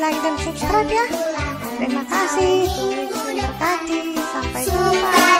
like, dan subscribe ya. Terima kasih. Tuhan memberkati. Sampai jumpa.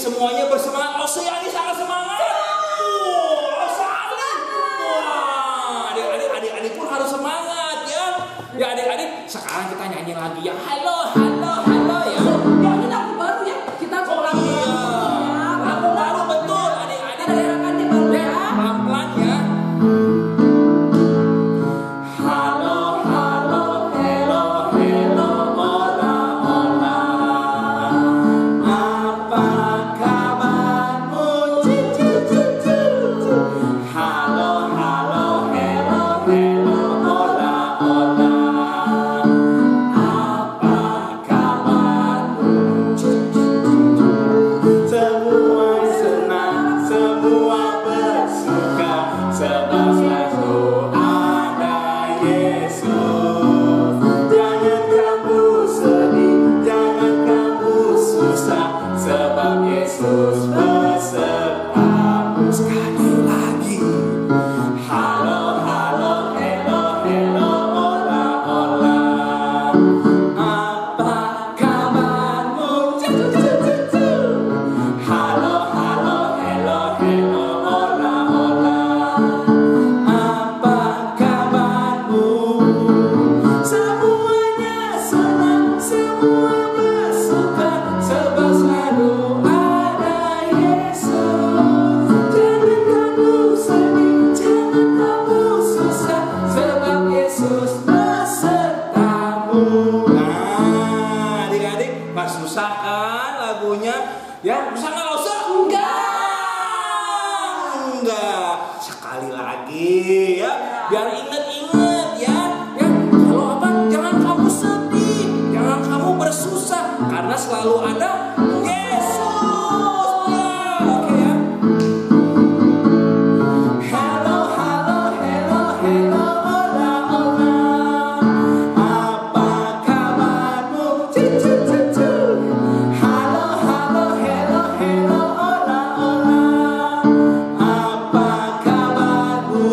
Semuanya bersemangat. Oseani sangat semangat. Adik-adik pun harus semangat ya. Ya adik-adik, sekarang kita nyanyi lagi ya. Halo, halo, halo ya. Ya ini lagu baru ya. Kita pulang lagu baru betul. Adik-adik gerakannya baru ya. Pelan-pelan ya. Halo, halo, hello, hello, hola, hola. Apa kabarmu? Halo, halo, hello, hello, hola, hola. Apa kabarmu? Semua senang, semua bersuka, sebab selalu ada Yesus. Jangan kamu sedih, jangan kamu susah, sebab Yesus besertamu. Sekali lagi. Halo, halo, hello, hello, hola, hola. Apa kabarmu? Halo, halo, hello, hello, hola, hola. Apa kabarmu? Semuanya senang, semua bersuka, sebab selalu ada Yesus. Jangan kamu sedih, jangan kamu susah, sebab Yesus besertamu. Nah, adik-adik, nggak susah kan lagunya? Ya, susah nggak Lause? Enggak. Sekali lagi ya, biar inget-inget ya. Ya, kalau apa? Jangan kamu sedih, jangan kamu bersusah, karena selalu ada Yesus. Ya, oke ya. Halo, halo, hello, hello, hola, hola. Apa kabarmu? Halo, halo, hello, hello, hola, hola. Apa kabarmu?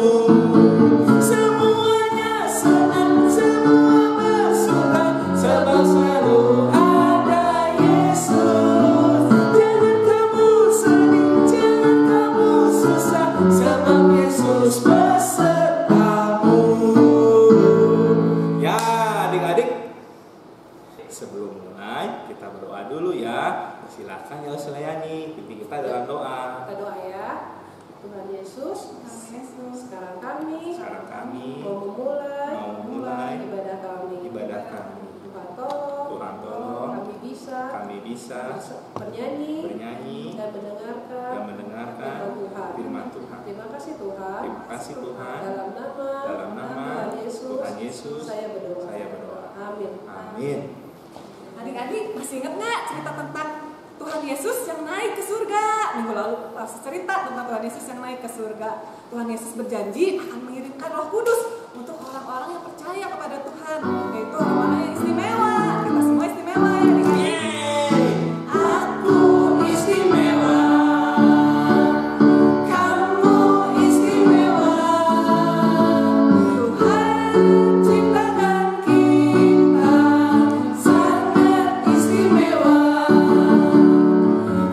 Semuanya senang, semua bersuka, sebab selalu ada Yesus. Jangan kamu sedih, jangan kamu susah, sebab Yesus besertamu. Ya, adik-adik, sebelum mulai kita berdoa dulu ya. Silakan ya Selayani, pimpin kita dalam doa. Kita doa ya. Tuhan Yesus, sekarang kami mau memulai ibadah kami. Tuhan tolong kami bisa bernyanyi dan mendengarkan firman Tuhan. Terima kasih Tuhan. Dalam nama Tuhan Yesus saya berdoa. Amin. Adik-adik masih ingat nggak cerita tentang Tuhan Yesus yang naik ke surga? Minggu lalu cerita tentang Tuhan Yesus yang naik ke surga. Tuhan Yesus berjanji akan mengirimkan Roh Kudus untuk orang-orang yang percaya kepada Tuhan, yaitu orang-orang yang istimewa. Kita semua istimewa ya adik-adik. Aku istimewa, kamu istimewa. Tuhan ciptakan kita sangat istimewa.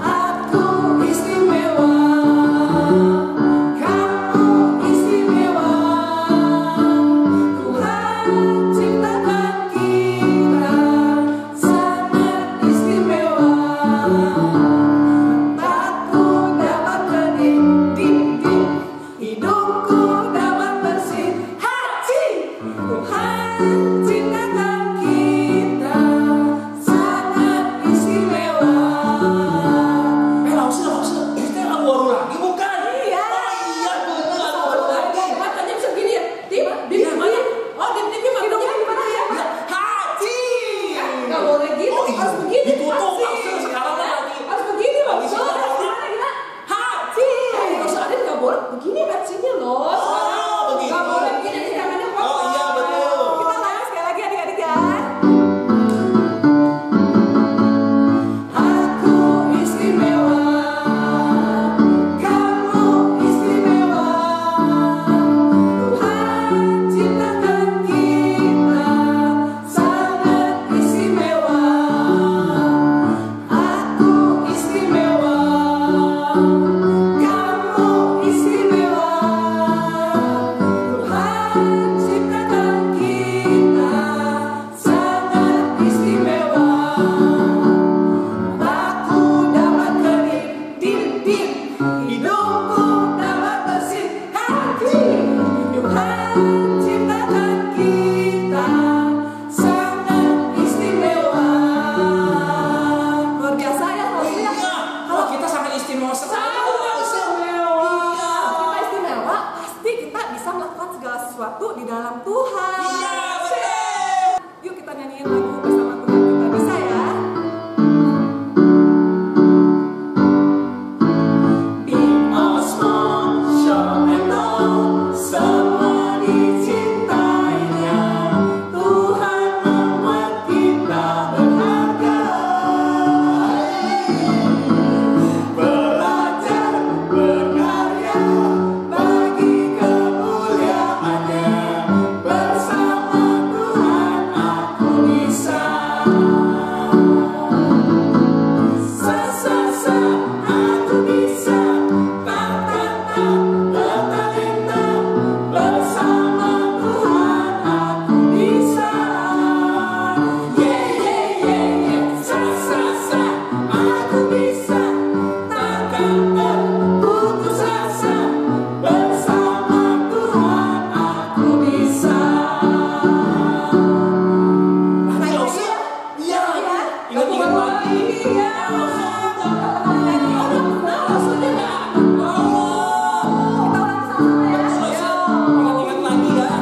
Aku istimewa, kamu istimewa. Tuhan ciptakan kita istimewa sekali. Kita istimewa, pasti kita bisa melakukan segala sesuatu di dalam Tuhan. Iya, betul. Yuk kita nyanyiin lagu bersama Tuhan kita bisa ya. Big or small, short and long, semua dicintainya. Tuhan membuat kita berharga. Belajar berkarya bagi kemuliaannya. Bersama Tuhan aku bisa. Sa-sa-sa aku bisa. Ta-ta-ta bertalenta. Bersama Tuhan aku bisa. Yeah. Sa-sa-sa aku bisa. Takkan terputus asa. Bersama Tuhan aku bisa. Iya. Ingat-ingat lagi. Ingat-ingat lagi ya.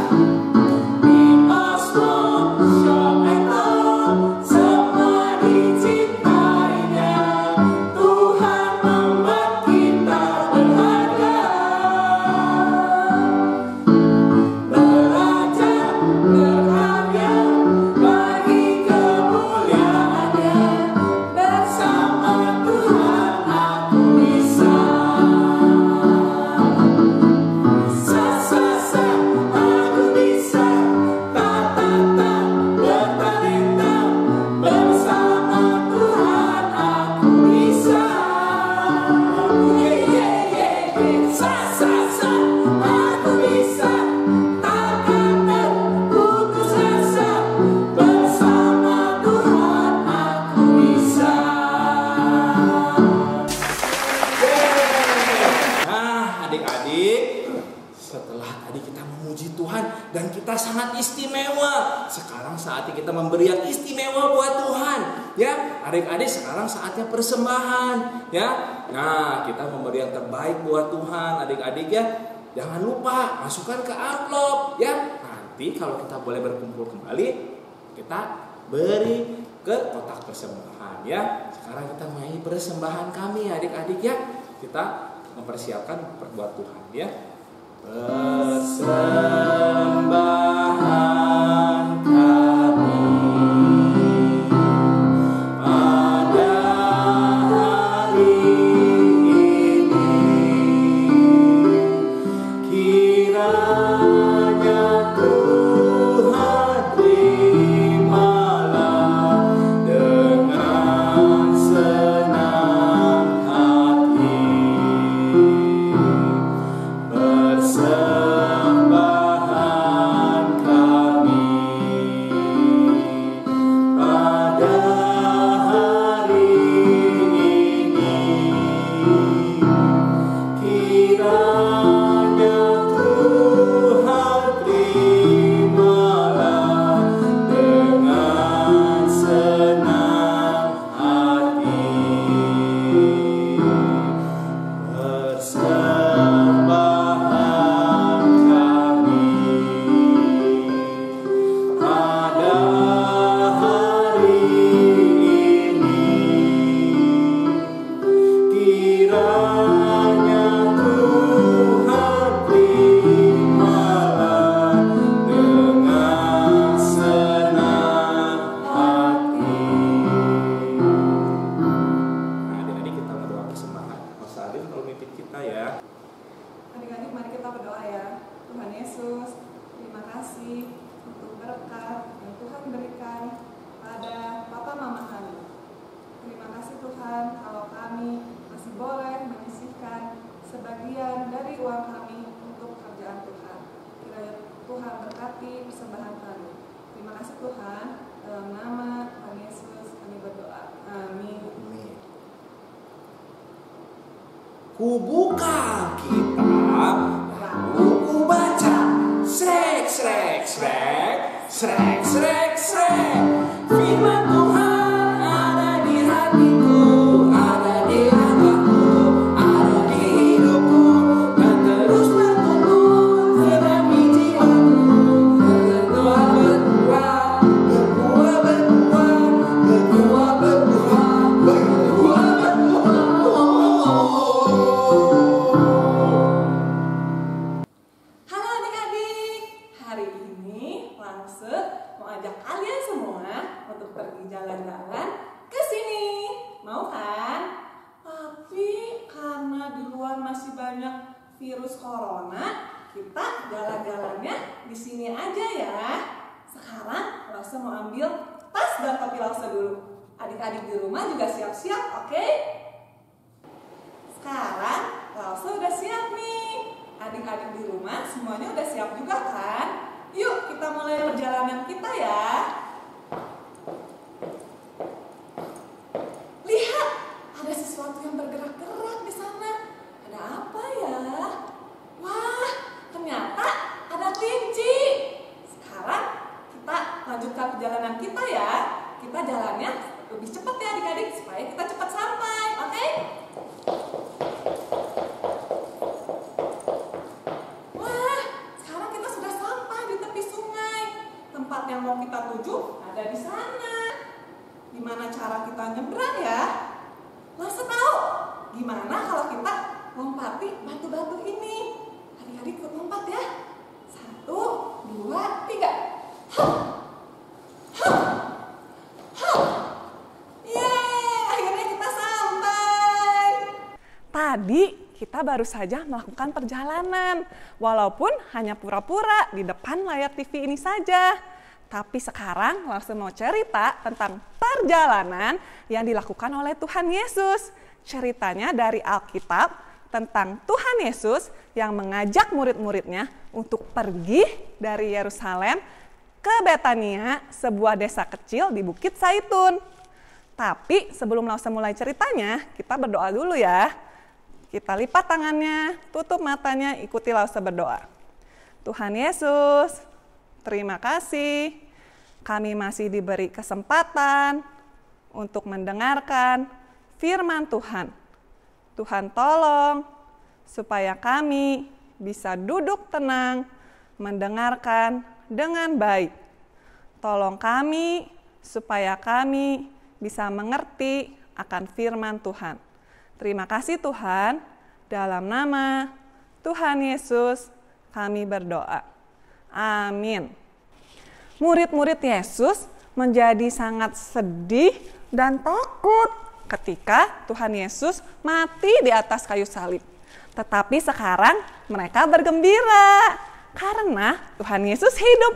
Big or small, short and long, semua dicintainya. Tuhan membuat kita berharga. Belajar berkarya bagi kemuliaannya. Bersama Tuhan aku bisa. Sa-sa-sa aku bisa. Ta-ta-ta bertalenta. Bersama Tuhan aku bisa. Sa-sa-sa aku bisa. Takkan terputus asa. Bersama Tuhan aku bisa. Nah, adik-adik, setelah tadi kita memuji Tuhan dan kita sangat istimewa, sekarang saatnya kita memberi yang istimewa buat Tuhan. Ya, adik-adik, sekarang saatnya persembahan. Ya, nah kita memberi yang terbaik buat Tuhan, adik-adik ya. Jangan lupa masukkan ke amplop. Ya, nanti kalau kita boleh berkumpul kembali, kita beri ke kotak persembahan. Ya, sekarang kita main persembahan kami, adik-adik ya. Kita mempersiapkan buat Tuhan ya. Persembahan kami pada hari ini, kiranya Tuhan terimalah dengan senang hati. Persembahan kami pada hari ini, kiranya Tuhan terimalah dengan senang hati. Persembahan kami pada hari ini, kiranya Tuhan terimalah dengan senang hati. Nah, adik-adik kita berdoa persembahan. Mas Adin kalau mimpin kita ya. Adik-adik mari kita berdoa ya. Tuhan Yesus, terima kasih untuk berkat yang Tuhan berikan pada Papa Mama kami. Terima kasih Tuhan kalau kami masih boleh menyisihkan sebagian dari uang kami untuk kerjaan Tuhan. Kiranya Tuhan berkati persembahan kami. Terima kasih Tuhan, dalam nama Tuhan Yesus kami berdoa. Amin. Ku buka kitab, lalu ku baca. Srek, srek, srek, srek, srek, srek. Firman Tuhan ada di hatiku, ada di hatiku. Wuhan masih banyak virus corona, kita jalan-jalannya di sini aja ya. Sekarang Lause mau ambil tas dan topi Lause dulu. Adik-adik di rumah juga siap-siap, oke? Sekarang Lause udah siap nih. Adik-adik di rumah semuanya udah siap juga kan? Yuk kita mulai perjalanan kita ya. Lihat, ada sesuatu yang bergerak-gerak di sana. Ada apa ya? Wah, ternyata ada kelinci. Sekarang kita lanjutkan perjalanan kita ya. Kita jalannya lebih cepat ya adik-adik supaya kita cepat sampai, oke? Wah, sekarang kita sudah sampai di tepi sungai. Tempat yang mau kita tuju ada di sana. Gimana cara kita nyebrang ya? Lause tahu gimana kalau kita lompati batu-batu ini. Adik-adik ikut lompat ya. 1, 2, 3. Hup. Hup. Hup. Yeay, akhirnya kita sampai. Tadi kita baru saja melakukan perjalanan, walaupun hanya pura-pura di depan layar TV ini saja. Tapi sekarang Lause mau cerita tentang perjalanan yang dilakukan oleh Tuhan Yesus. Ceritanya dari Alkitab tentang Tuhan Yesus yang mengajak murid-muridnya untuk pergi dari Yerusalem ke Betania, sebuah desa kecil di Bukit Zaitun. Tapi sebelum Lause mulai ceritanya, kita berdoa dulu ya. Kita lipat tangannya, tutup matanya, ikuti Lause berdoa. Tuhan Yesus, terima kasih, kami masih diberi kesempatan untuk mendengarkan firman Tuhan. Tuhan tolong supaya kami bisa duduk tenang, mendengarkan dengan baik. Tolong kami supaya kami bisa mengerti akan firman Tuhan. Terima kasih Tuhan, dalam nama Tuhan Yesus kami berdoa. Amin. Murid-murid Yesus menjadi sangat sedih dan takut ketika Tuhan Yesus mati di atas kayu salib. Tetapi sekarang mereka bergembira karena Tuhan Yesus hidup.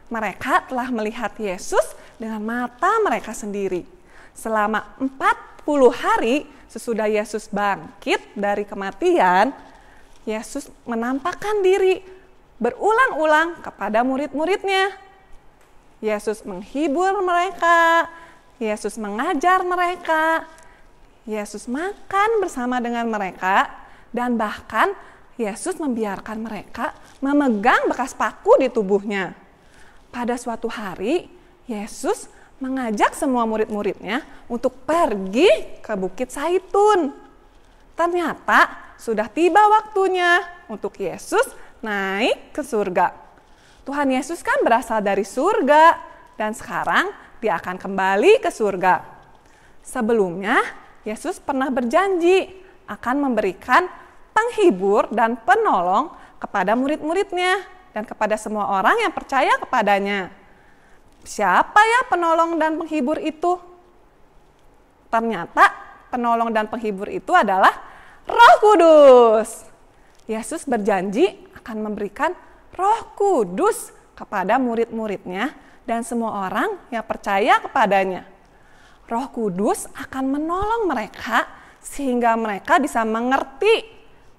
Mereka telah melihat Yesus dengan mata mereka sendiri. Selama 40 hari sesudah Yesus bangkit dari kematian, Yesus menampakkan diri berulang-ulang kepada murid-muridnya. Yesus menghibur mereka, Yesus mengajar mereka, Yesus makan bersama dengan mereka, dan bahkan Yesus membiarkan mereka memegang bekas paku di tubuhnya. Pada suatu hari, Yesus mengajak semua murid-muridnya untuk pergi ke Bukit Zaitun. Ternyata sudah tiba waktunya untuk Yesus naik ke surga. Tuhan Yesus kan berasal dari surga dan sekarang dia akan kembali ke surga. Sebelumnya, Yesus pernah berjanji akan memberikan penghibur dan penolong kepada murid-muridnya dan kepada semua orang yang percaya kepadanya. Siapa ya penolong dan penghibur itu? Ternyata penolong dan penghibur itu adalah Roh Kudus. Yesus berjanji akan memberikan Roh Kudus kepada murid-muridnya dan semua orang yang percaya kepadanya. Roh Kudus akan menolong mereka sehingga mereka bisa mengerti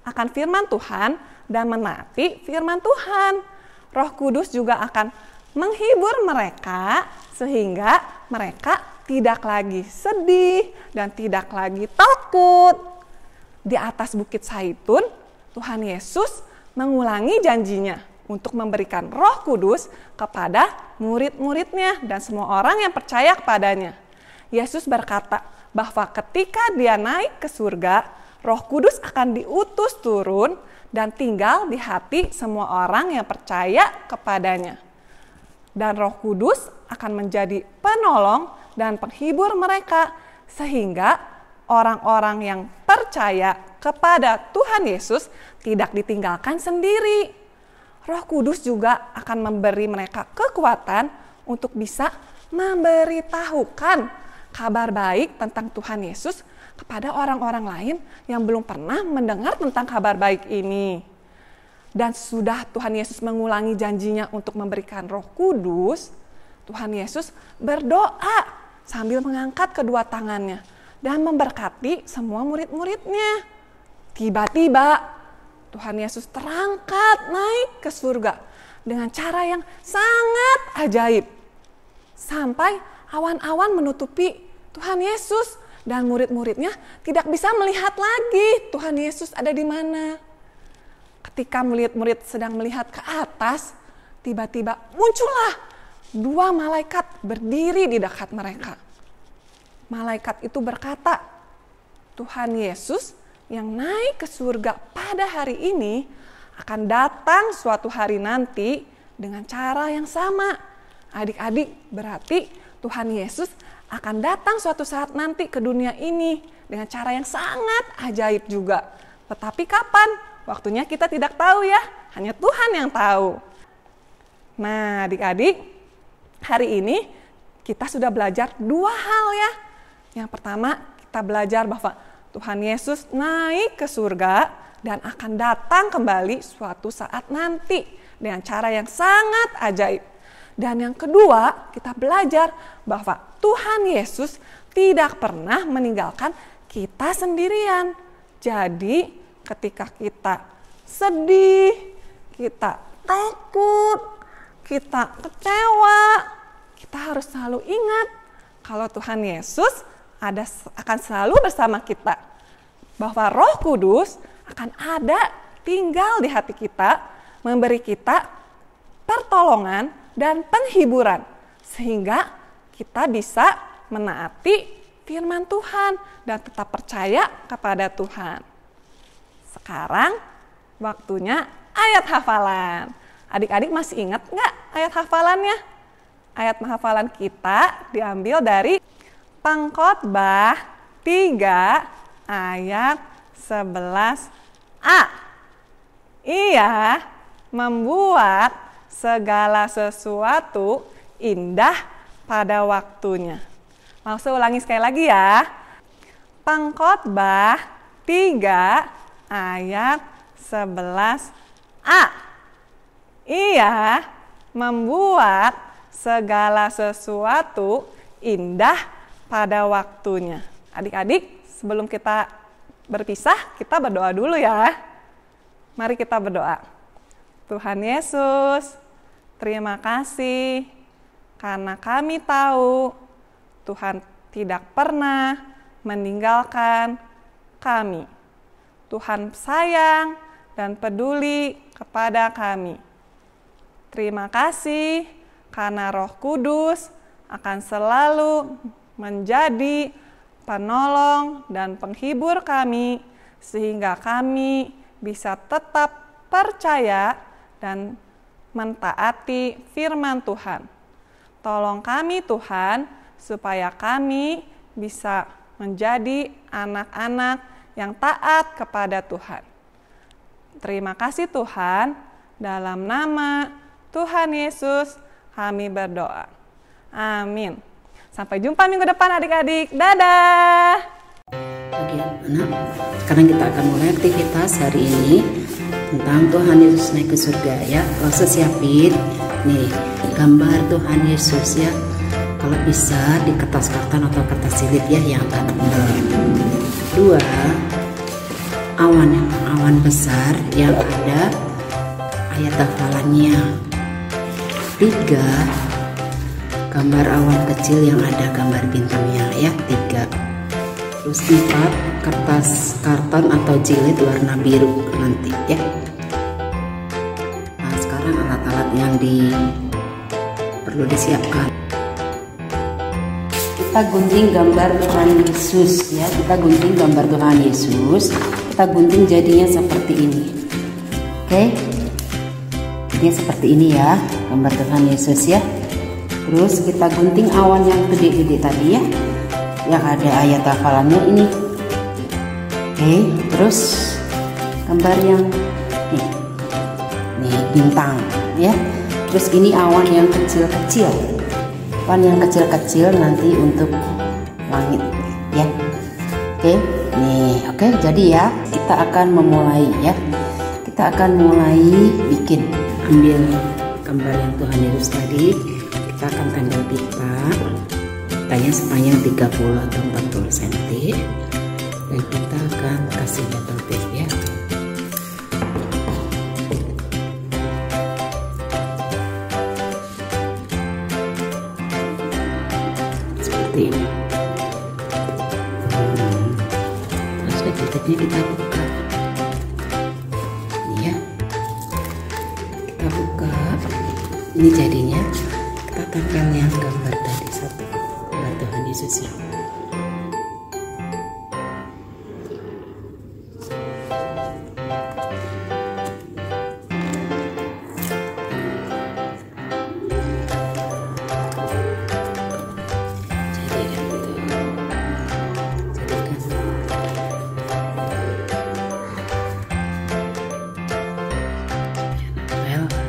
akan firman Tuhan dan menaati firman Tuhan. Roh Kudus juga akan menghibur mereka sehingga mereka tidak lagi sedih dan tidak lagi takut. Di atas Bukit Zaitun, Tuhan Yesus mengulangi janjinya untuk memberikan Roh Kudus kepada murid-muridnya dan semua orang yang percaya kepadanya. Yesus berkata bahwa ketika dia naik ke surga, Roh Kudus akan diutus turun dan tinggal di hati semua orang yang percaya kepadanya. Dan Roh Kudus akan menjadi penolong dan penghibur mereka sehingga orang-orang yang percaya kepada Tuhan Yesus tidak ditinggalkan sendiri. Roh Kudus juga akan memberi mereka kekuatan untuk bisa memberitahukan kabar baik tentang Tuhan Yesus kepada orang-orang lain yang belum pernah mendengar tentang kabar baik ini. Dan sudah Tuhan Yesus mengulangi janjinya untuk memberikan Roh Kudus, Tuhan Yesus berdoa sambil mengangkat kedua tangannya dan memberkati semua murid-muridnya. Tiba-tiba Tuhan Yesus terangkat naik ke surga dengan cara yang sangat ajaib. Sampai awan-awan menutupi Tuhan Yesus dan murid-muridnya tidak bisa melihat lagi Tuhan Yesus ada di mana. Ketika murid-murid sedang melihat ke atas, tiba-tiba muncullah 2 malaikat berdiri di dekat mereka. Malaikat itu berkata, Tuhan Yesus yang naik ke surga pada hari ini akan datang suatu hari nanti dengan cara yang sama. Adik-adik, berarti Tuhan Yesus akan datang suatu saat nanti ke dunia ini dengan cara yang sangat ajaib juga. Tetapi kapan? Waktunya kita tidak tahu ya, hanya Tuhan yang tahu. Nah adik-adik, hari ini kita sudah belajar 2 hal ya. Yang pertama kita belajar bahwa Tuhan Yesus naik ke surga dan akan datang kembali suatu saat nanti dengan cara yang sangat ajaib. Dan yang kedua kita belajar bahwa Tuhan Yesus tidak pernah meninggalkan kita sendirian. Jadi ketika kita sedih, kita takut, kita kecewa, kita harus selalu ingat kalau Tuhan Yesus akan selalu bersama kita. Bahwa Roh Kudus akan ada tinggal di hati kita, memberi kita pertolongan dan penghiburan. Sehingga kita bisa menaati firman Tuhan dan tetap percaya kepada Tuhan. Sekarang waktunya ayat hafalan. Adik-adik masih ingat nggak ayat hafalannya? Ayat hafalan kita diambil dari Pengkhotbah 3 ayat 11a. Ia membuat segala sesuatu indah pada waktunya. Mau saya ulangi sekali lagi ya. Pengkhotbah 3 ayat 11a. Ia membuat segala sesuatu indah pada waktunya. Adik-adik, sebelum kita berpisah, kita berdoa dulu ya. Mari kita berdoa. Tuhan Yesus, terima kasih karena kami tahu Tuhan tidak pernah meninggalkan kami. Tuhan sayang dan peduli kepada kami. Terima kasih karena Roh Kudus akan selalu menjadi penolong dan penghibur kami sehingga kami bisa tetap percaya dan mentaati firman Tuhan. Tolong kami Tuhan supaya kami bisa menjadi anak-anak yang taat kepada Tuhan. Terima kasih Tuhan, dalam nama Tuhan Yesus kami berdoa. Amin. Sampai jumpa minggu depan adik-adik. Dadah. Bagi anak, sekarang kita akan mulai aktivitas hari ini tentang Tuhan Yesus naik ke surga ya. Langsung siapin nih gambar Tuhan Yesus ya. Kalau bisa di kertas karton atau kertas silip ya yang agak tebal. 2 awan besar yang ada ayat hafalannya. 3 gambar awan kecil yang ada gambar bintangnya ya. 3. Terus 4 kertas karton atau jilid warna biru nanti ya. Nah sekarang alat-alat yang perlu disiapkan. Kita gunting gambar Tuhan Yesus ya. Kita gunting gambar Tuhan Yesus. Kita gunting jadinya seperti ini. Oke. Jadinya seperti ini ya gambar Tuhan Yesus ya. Terus kita gunting awan yang gede-gede tadi ya. Yang ada ayat hafalannya ini. Oke, terus gambar yang nih bintang ya. Terus ini awan yang kecil-kecil. Awan yang kecil-kecil nanti untuk langit ya. Oke, nih, oke. Jadi ya, kita akan memulai ya. Kita akan mulai bikin. Ambil gambar yang Tuhan Yesus tadi. Kita akan ambil pita. Pitanya sepanjang 30 atau 40 cm. Dan kita akan kasih double tip ya. Seperti ini. Terus kita buka ini ya, kita buka ini jadinya kita tempel yang gambar tadi satu gambar Tuhan Yesus ya.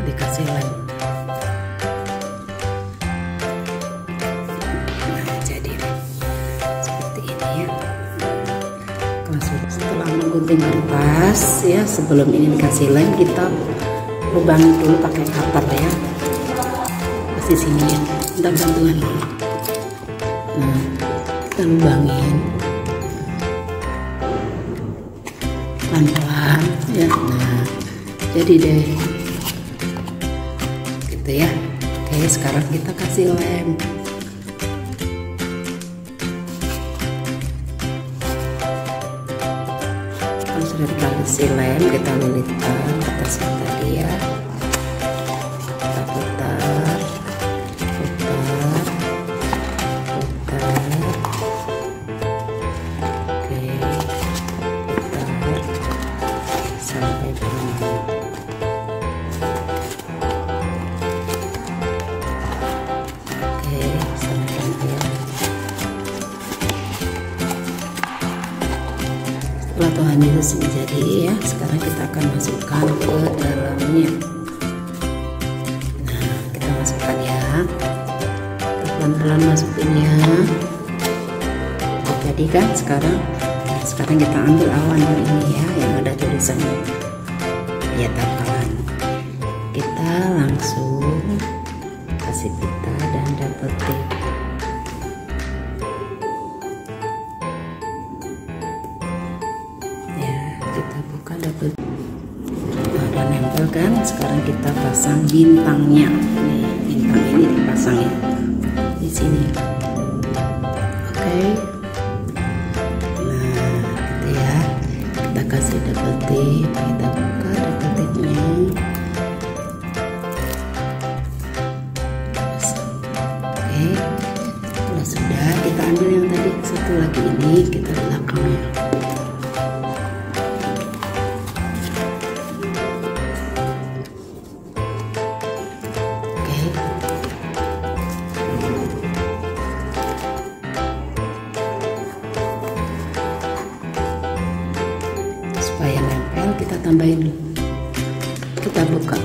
Dikasih lem. Nah, jadi seperti ini ya. Setelah menggunting kertas ya, sebelum ini dikasih lem, kita lubangin dulu pakai cutter ya. Kasih sini ya, minta bantuan. Nah, kita lubangin pelan-pelan ya. Nah, jadi deh. Ya, oke, sekarang kita kasih lem. Kalau sudah dikasih lem, kita lilitkan kertas yang tadi ya. Kita putar, putar, putar. Oke, putar sampai benar. Setelah Tuhan Yesus menjadi ya, sekarang kita akan masukkan ke dalamnya. Nah, kita masukkan ya, pelan-pelan masukinnya. Jadi kan sekarang kita ambil awan yang ini ya, yang ada tulisannya ya, takaran. Kita langsung kasih pita dan double tip. Kita buka double. Nah, udah nempel kan, sekarang kita pasang bintangnya. Nih, bintang ini dipasang ya di sini. Oke. Nah, gitu ya, kita kasih double tip, kita buka double tipnya. Oke, kalau sudah, kita ambil yang tadi satu lagi ini, kita belakangnya. Supaya nempel, kita tambahin, kita buka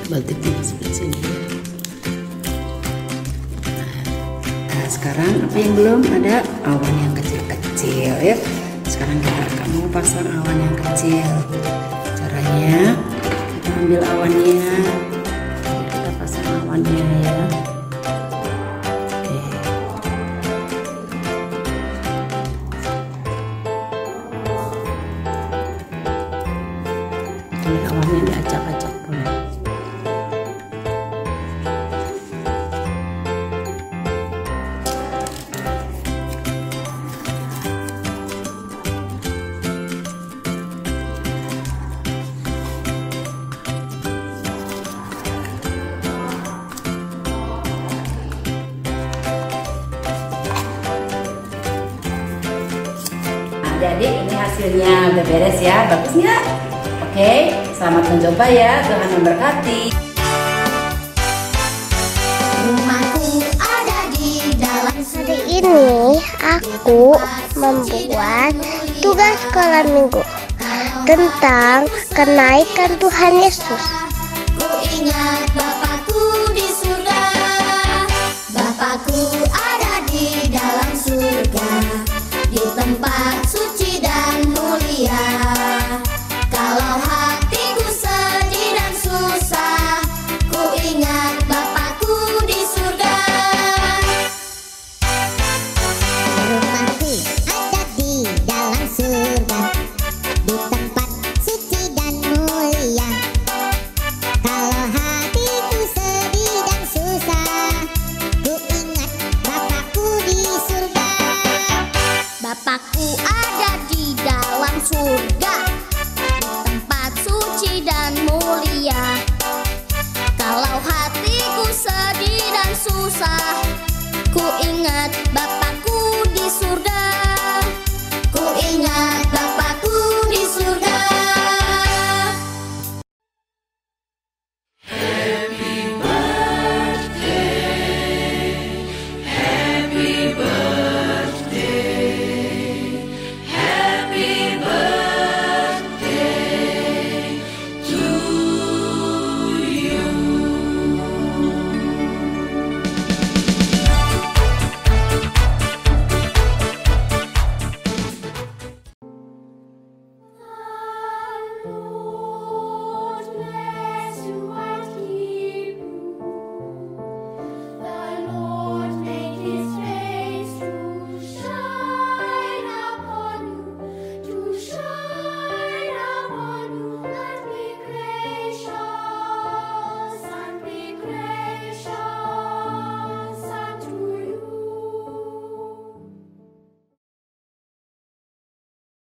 batiknya sebelah sini ya. Nah, sekarang apa yang belum ada, awan yang kecil-kecil ya. Sekarang kita akan mau pasang awan yang kecil. Caranya kita ambil awannya, kita pasang awannya ya. Awannya diacak-acak boleh. Jadi ini hasilnya udah beres ya, bagus nggak? Oke, selamat mencoba ya, Tuhan memberkati. Rumahku ada di dalam. Hari ini aku membuat tugas sekolah minggu tentang kenaikan Tuhan Yesus. Ku ingat